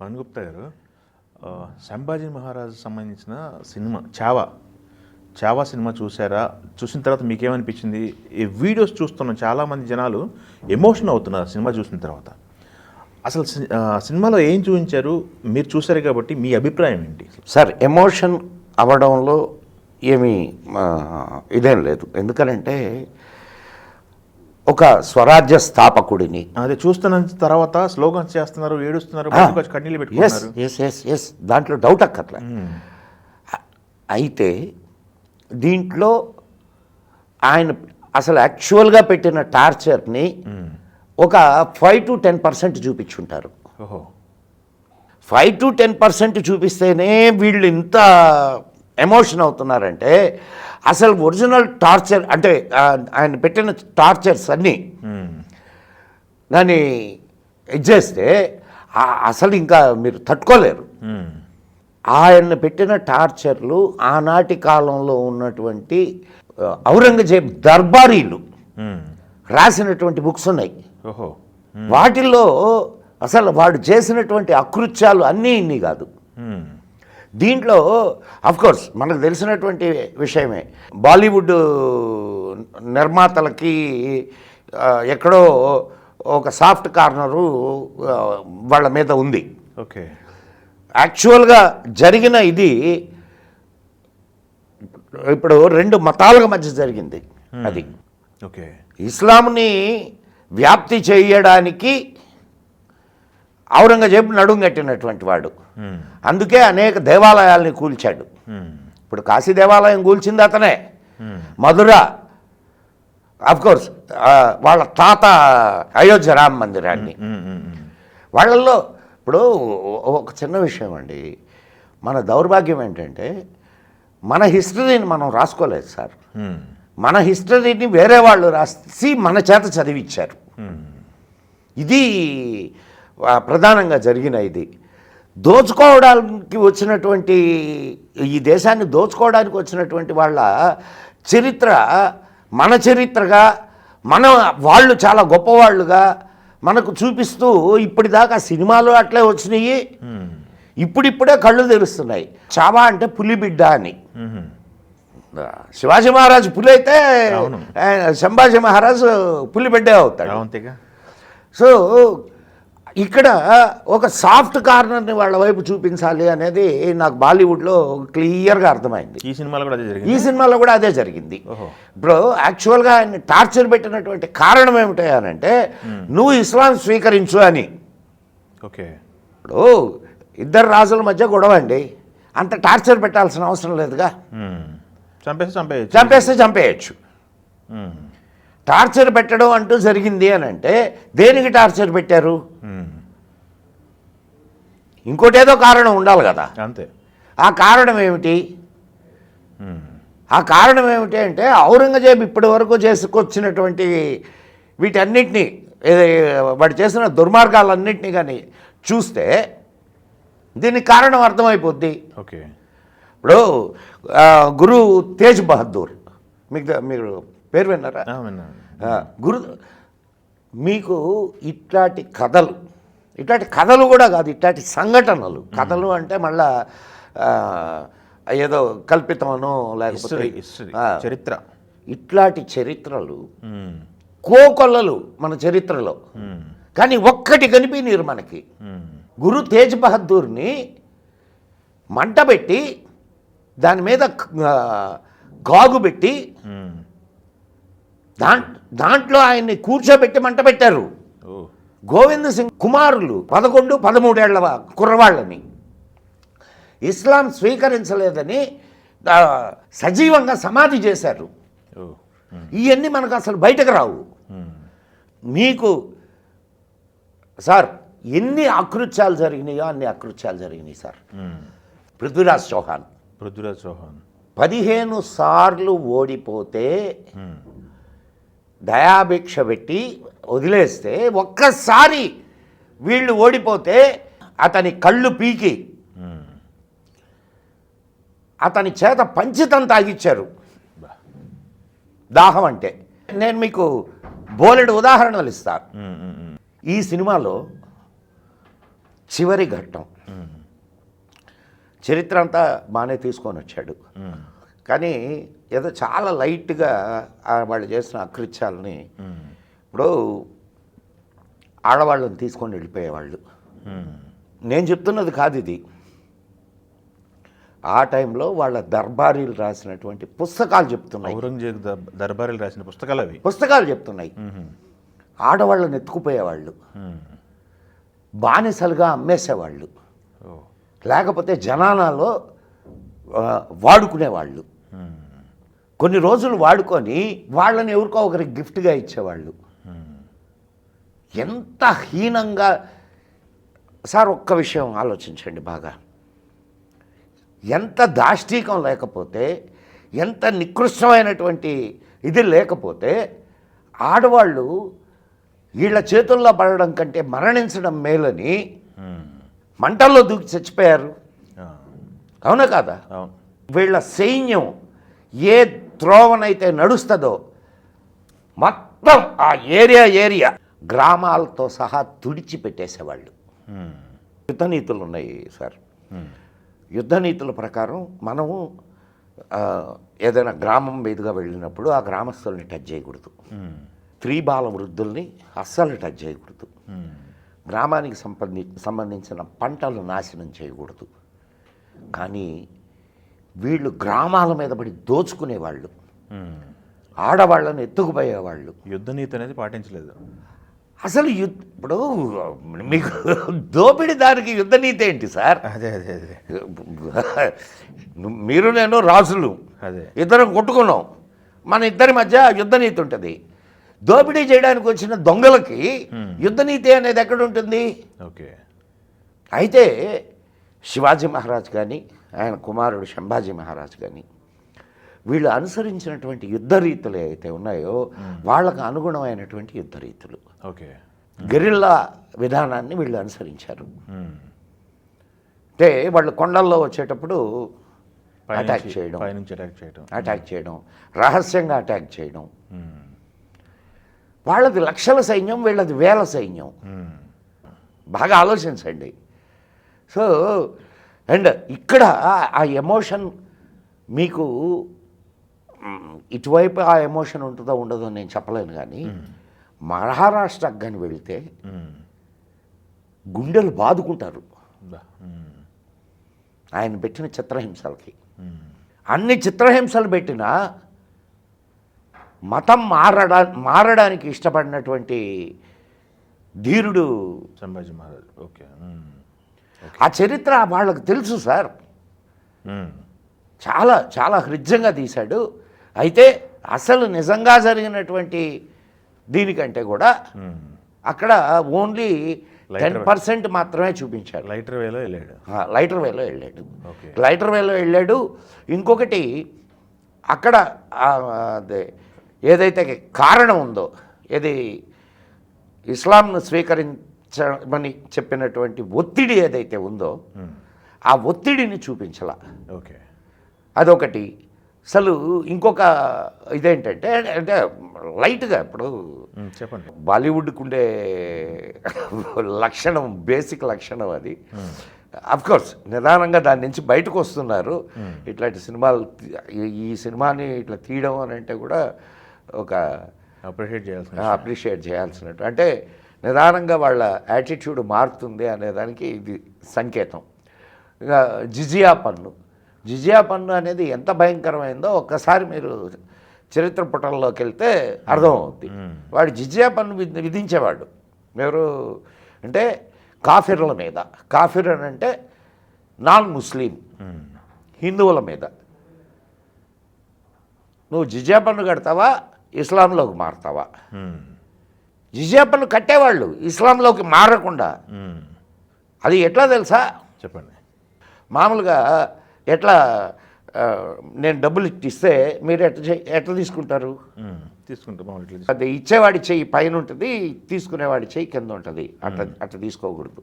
పవన్ గుప్తా గారు, సంభాజీ మహారాజు సంబంధించిన సినిమా చావా సినిమా చూసారా? చూసిన తర్వాత మీకేమనిపించింది? ఈ వీడియోస్ చూస్తున్న చాలామంది జనాలు ఎమోషన్ అవుతున్నారు సినిమా చూసిన తర్వాత. అసలు సినిమాలో ఏం చూపించారు? మీరు చూసారు కాబట్టి మీ అభిప్రాయం ఏంటి? సార్, ఎమోషన్ అవ్వడంలో ఏమీ ఇదేం లేదు. ఎందుకనంటే ఒక స్వరాజ్య స్థాపకుడిని అదే చూస్తున్న తర్వాత స్లోగన్స్ చేస్తున్నారు, ఏడుస్తున్నారు, కన్నీళ్ళు పెట్టుకున్నారు. ఎస్ దాంట్లో డౌట్ అక్కర్లే. అయితే దీంట్లో ఆయన అసలు యాక్చువల్గా పెట్టిన టార్చర్ని ఒక 5 to 10% చూపించుంటారు. 5 to 10% చూపిస్తేనే వీళ్ళు ఇంత ఎమోషన్ అవుతున్నారంటే అసలు ఒరిజినల్ టార్చర్ అంటే ఆయన పెట్టిన టార్చర్స్ అన్నీ దాన్ని ఇచ్చేస్తే అసలు ఇంకా మీరు తట్టుకోలేరు. ఆయన పెట్టిన టార్చర్లు ఆనాటి కాలంలో ఉన్నటువంటి ఔరంగజేబ్ దర్బారీలు రాసినటువంటి బుక్స్ ఉన్నాయి. వాటిల్లో అసలు వాడు చేసినటువంటి అకృత్యాలు అన్నీ ఇన్ని కాదు. దీంట్లో అఫ్కోర్స్ మనకు తెలిసినటువంటి విషయమే, బాలీవుడ్ నిర్మాతలకి ఎక్కడో ఒక సాఫ్ట్ కార్నరు వాళ్ళ మీద ఉంది. ఓకే, యాక్చువల్గా జరిగిన ఇది ఇప్పుడు 2 మతాల మధ్య జరిగింది. అది ఓకే, ఇస్లాంని వ్యాప్తి చేయడానికి ఔరంగజేబు నడుం కట్టినటువంటి వాడు. అందుకే అనేక దేవాలయాల్ని కూల్చాడు. ఇప్పుడు కాశీ దేవాలయం కూల్చింది అతనే. మధుర అఫ్కోర్స్ వాళ్ళ తాత అయోధ్య రామ మందిరాన్ని. వాళ్ళల్లో ఇప్పుడు ఒక చిన్న విషయం అండి, మన దౌర్భాగ్యం ఏంటంటే మన హిస్టరీని మనం రాసుకోలేదు సార్. మన హిస్టరీని వేరే వాళ్ళు రాసి మన చేత చదివించారు. ఇది ప్రధానంగా జరిగిన ఇది. దోచుకోవడానికి వచ్చినటువంటి ఈ దేశాన్ని దోచుకోవడానికి వచ్చినటువంటి వాళ్ళ చరిత్ర మన చరిత్రగా వాళ్ళు చాలా గొప్పవాళ్ళుగా మనకు చూపిస్తూ ఇప్పటిదాకా సినిమాలు అట్లే వచ్చినాయి. ఇప్పుడిప్పుడే కళ్ళు తెరుస్తున్నాయి. చావా అంటే పులి బిడ్డ అని. శివాజీ మహారాజు పులి అయితే సంభాజీ మహారాజు పులి బిడ్డే అవుతాడు. సో ఇక్కడ ఒక సాఫ్ట్ కార్నర్ని వాళ్ళ వైపు చూపించాలి అనేది నాకు బాలీవుడ్లో క్లియర్గా అర్థమైంది. ఈ సినిమాలో కూడా అదే జరిగింది. ఇప్పుడు యాక్చువల్గా ఆయన టార్చర్ పెట్టినటువంటి కారణం ఏమిటంటే నువ్వు ఇస్లాం స్వీకరించు అని. ఓకే, ఇప్పుడు 2 రాజుల మధ్య గొడవ అండి, అంత టార్చర్ పెట్టాల్సిన అవసరం లేదుగా. చంపేస్తే చంపేయచ్చు. టార్చర్ పెట్టడం అంటూ జరిగింది అని అంటే దేనికి టార్చర్ పెట్టారు? ఇంకోటి ఏదో కారణం ఉండాలి కదా. అంతే. ఆ కారణం ఏమిటి? అంటే ఔరంగజేబు ఇప్పటి వరకు చేసుకొచ్చినటువంటి వీటన్నిటినీ వాడు చేసిన దుర్మార్గాలన్నింటినీ కానీ చూస్తే దీనికి కారణం అర్థమైపోద్ది. ఓకే, ఇప్పుడు గురు తేజ్ బహదూర్, మీరు పేరు విన్నారా? గురు, మీకు ఇట్లాంటి కథలు కూడా కాదు, ఇట్లాంటి సంఘటనలు. కథలు అంటే మళ్ళా ఏదో కల్పితమనో లేకపోతే చరిత్ర, ఇట్లాంటి చరిత్రలు కోకొల్లలు మన చరిత్రలో. కానీ ఒక్కటి కనిపించరు మనకి. గురు తేజ్ బహదూర్ని మంట పెట్టి దాని మీద గాగు పెట్టి దాంట్లో ఆయన్ని కూర్చోబెట్టి మంట పెట్టారు. గోవింద్ సింగ్ కుమారులు 11-13 ఏళ్ల కుర్రవాళ్ళని ఇస్లాం స్వీకరించలేదని సజీవంగా సమాధి చేశారు. ఇవన్నీ మనకు అసలు బయటకు రావు. మీకు సార్ ఎన్ని అకృత్యాలు జరిగినాయో అన్ని అకృత్యాలు జరిగినాయి సార్. పృథ్వీరాజ్ చౌహాన్ 15 సార్లు ఓడిపోతే దయాభిక్ష పెట్టి వదిలేస్తే ఒక్కసారి వీళ్ళు ఓడిపోతే అతని కళ్ళు పీకి అతని చేత పంచితం తాగిచ్చారు. దాహం అంటే నేను మీకు బోలెడు ఉదాహరణలు ఇస్తాను. ఈ సినిమాలో చివరి ఘట్టం. చరిత్ర అంతా బాగానే తీసుకొని వచ్చాడు, కానీ ఏదో చాలా లైట్గా వాళ్ళు చేసిన అకృత్యాలని, ఇప్పుడు ఆడవాళ్ళని తీసుకొని వెళ్ళిపోయేవాళ్ళు. నేను చెప్తున్నది కాదు ఇది, ఆ టైంలో వాళ్ళ దర్బారీలు రాసినటువంటి పుస్తకాలు చెప్తున్నాయి. ఔరంగజేబు దర్బారీలు రాసిన పుస్తకాలు అవి పుస్తకాలు చెప్తున్నాయి. ఆడవాళ్ళని ఎత్తుకుపోయేవాళ్ళు, బానిసలుగా అమ్మేసేవాళ్ళు, లేకపోతే జనానాలో వాడుకునేవాళ్ళు. కొన్ని రోజులు వాడుకొని వాళ్ళని ఎవరికో ఒకరికి గిఫ్ట్గా ఇచ్చేవాళ్ళు. ఎంత హీనంగా సార్, ఒక్క విషయం ఆలోచించండి బాగా. ఎంత దాష్టీకం లేకపోతే, ఎంత నికృష్టమైనటువంటి ఇది లేకపోతే, ఆడవాళ్ళు వీళ్ళ చేతుల్లో పడడం కంటే మరణించడం మేలని మంటల్లో దూకి చచ్చిపోయారు. అవునా కాదా? వీళ్ళ సైన్యం ఏ త్రోవనైతే నడుస్తుందో మొత్తం ఆ ఏరియా గ్రామాలతో సహా తుడిచిపెట్టేసేవాళ్ళు. యుద్ధ నీతులు ఉన్నాయి సార్. యుద్ధ నీతుల ప్రకారం మనము ఏదైనా గ్రామం మీదుగా వెళ్ళినప్పుడు ఆ గ్రామస్తుల్ని టచ్ చేయకూడదు, స్త్రీ బాల వృద్ధుల్ని అస్సలు టచ్ చేయకూడదు, గ్రామానికి సంబంధించిన పంటలు నాశనం చేయకూడదు. కానీ వీళ్ళు గ్రామాల మీద పడి దోచుకునేవాళ్ళు, ఆడవాళ్ళని ఎత్తుకుపోయేవాళ్ళు. యుద్ధ నీతి అనేది పాటించలేదు అసలు. ఇప్పుడు మీకు దోపిడి దానికి యుద్ధ నీతి ఏంటి సార్? అదే మీరు నేను రాజులు, ఇద్దరం కొట్టుకున్నాం, మన ఇద్దరి మధ్య యుద్ధ నీతి ఉంటుంది. దోపిడీ చేయడానికి వచ్చిన దొంగలకి యుద్ధ నీతి అనేది ఎక్కడ ఉంటుంది? ఓకే. అయితే శివాజీ మహారాజ్ కానీ ఆయన కుమారుడు సంభాజీ మహారాజ్ కానీ వీళ్ళు అనుసరించినటువంటి యుద్ధ రీతులు ఏవైతే ఉన్నాయో వాళ్ళకు అనుగుణమైనటువంటి యుద్ధ రీతులు, ఓకే, గెరిల్లా విధానాన్ని వీళ్ళు అనుసరించారు. అంటే వాళ్ళు కొండల్లో వచ్చేటప్పుడు అటాక్ చేయడం, రహస్యంగా అటాక్ చేయడం. వాళ్ళది లక్షల సైన్యం, వీళ్ళది వేల సైన్యం. బాగా ఆలోచించండి. సో అండ్ ఇక్కడ ఆ ఎమోషన్ మీకు ఇటువైపు ఆ ఎమోషన్ ఉంటుందో ఉండదో నేను చెప్పలేను, కానీ మహారాష్ట్రకు కానీ వెళితే గుండెలు బాదుకుంటారు ఆయన పెట్టిన చిత్రహింసలకి. అన్ని చిత్రహింసలు పెట్టినా మతం మారడానికి ఇష్టపడినటువంటి ధీరుడు సంభాజీ మహారాజ్. ఓకే. ఆ చరిత్ర వాళ్ళకు తెలుసు సార్, చాలా చాలా హృద్యంగా తీశాడు. అయితే అసలు నిజంగా జరిగినటువంటి దీనికంటే కూడా అక్కడ ఓన్లీ 10% మాత్రమే చూపించారు. లైటర్ వేలో వెళ్ళాడు. లైటర్ వేలో వెళ్ళాడు. ఇంకొకటి అక్కడ అదే ఏదైతే కారణం ఉందో, ఏది ఇస్లాంను స్వీకరించమని చెప్పినటువంటి ఒత్తిడి ఏదైతే ఉందో ఆ ఒత్తిడిని చూపించాల. ఓకే, అదొకటి. అసలు ఇంకొక ఇదేంటంటే, అంటే లైట్గా ఇప్పుడు చెప్పండి, బాలీవుడ్కు ఉండే లక్షణం, బేసిక్ లక్షణం అది. అఫ్కోర్స్ నిదానంగా దాని నుంచి బయటకు వస్తున్నారు. ఇట్లాంటి సినిమాలు, ఈ సినిమాని ఇట్లా తీయడం అని అంటే కూడా ఒక అప్రిషియేట్ చేయాల్సినట్టు, అంటే నిదానంగా వాళ్ళ యాటిట్యూడ్ మారుతుంది అనేదానికి ఇది సంకేతం. ఇక జిజియా పన్ను అనేది ఎంత భయంకరమైందో ఒక్కసారి మీరు చరిత్ర పుటల్లోకి వెళ్తే అర్థమవుతుంది. వాడు జిజియా పన్ను విధించేవాడు ఎవరు అంటే కాఫిర్ల మీద. కాఫిర్ అని అంటే నాన్ ముస్లిం హిందువుల మీద. నువ్వు జిజియా పన్ను కడతావా, ఇస్లాంలోకి మారుతావా? జిజియా పన్ను కట్టేవాళ్ళు ఇస్లాంలోకి మారకుండా. అది ఎట్లా తెలుసా? చెప్పండి. మామూలుగా ఎట్లా, నేను డబ్బులు ఇస్తే మీరు ఎట్లా తీసుకుంటారు? అది ఇచ్చేవాడి చెయ్యి పైన ఉంటుంది, తీసుకునేవాడి చెయ్యి కింద ఉంటుంది. అట్లా తీసుకోకూడదు.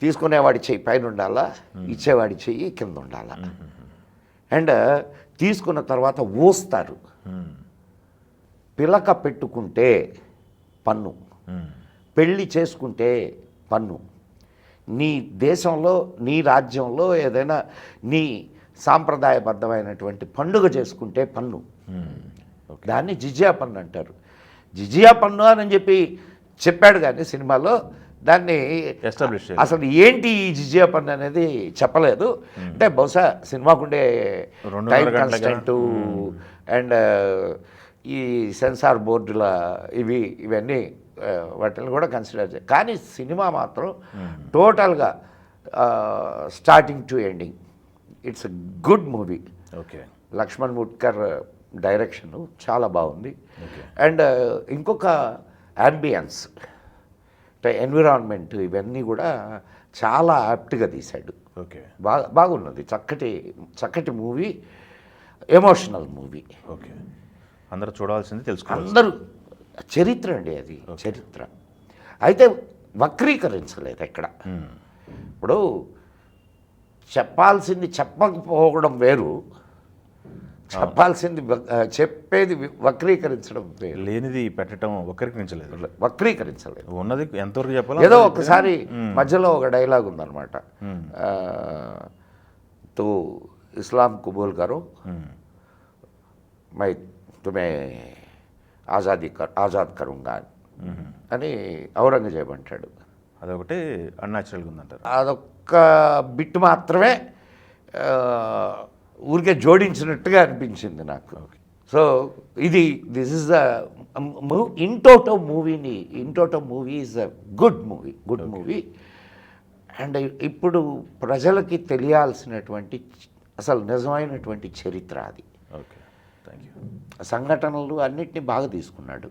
తీసుకునేవాడి చెయ్యి పైన ఉండాలా, ఇచ్చేవాడి చెయ్యి కింద ఉండాలా. అండ్ తీసుకున్న తర్వాత ఊస్తారు. పిలక పెట్టుకుంటే పన్ను, పెళ్ళి చేసుకుంటే పన్ను. నీ దేశంలో నీ రాజ్యంలో ఏదైనా నీ సాంప్రదాయబద్ధమైనటువంటి పండుగ చేసుకుంటే పన్ను, దాన్ని జిజియా పన్ను అంటారు. జిజియా పన్ను అని చెప్పి చెప్పాడు కానీ సినిమాలో దాన్ని ఎస్టాబ్లిష్ అసలు ఏంటి ఈ జిజియా పన్ను అనేది చెప్పలేదు. అంటే బహుశా సినిమాకుండే టైం కన్స్టెంట్ అండ్ ఈ సెన్సార్ బోర్డుల ఇవన్నీ వాటిని కూడా కన్సిడర్ చేయాలి. కానీ సినిమా మాత్రం టోటల్గా starting to ending it's a good movie. Okay. Lakshman Mutkar direction చాలా బాగుంది. అండ్ ఇంకొక యాంబియన్స్ అంటే ఎన్విరాన్మెంట్ ఇవన్నీ కూడా చాలా యాప్ట్గా తీశాడు. ఓకే. బాగున్నది. చక్కటి మూవీ, ఎమోషనల్ మూవీ. ఓకే. అందరూ చూడాల్సింది, తెలుసుకోవాలి. అందరూ చరిత్ర అండి అది, చరిత్ర. అయితే వక్రీకరించలేదు ఎక్కడ. ఇప్పుడు చెప్పాల్సింది చెప్పకపోవడం వేరు, చెప్పాల్సింది చెప్పేది వక్రీకరించడం వేరు. లేనిది పెట్టడం వక్రీకరించలేదు. ఉన్నది ఎంతవరకు చెప్పాలి. ఏదో ఒకసారి మధ్యలో ఒక డైలాగ్ ఉందన్నమాట, తో ఇస్లాం కబూల్ కరో మై తుమే ఆజాద్ కరుంగా అని ఔరంగజేబ్ అంటాడు. అదొకటి అన్యాచురల్గా ఉందంటారు. అదొక్క బిట్ మాత్రమే ఊరికే జోడించినట్టుగా అనిపించింది నాకు. So this is the in toto movie is a good movie. And ఇప్పుడు ప్రజలకి తెలియాల్సినటువంటి అసలు నిజమైనటువంటి చరిత్ర అది. Okay, thank you. సంఘటనలు అన్నిటినీ బాగా తీసుకున్నాడు.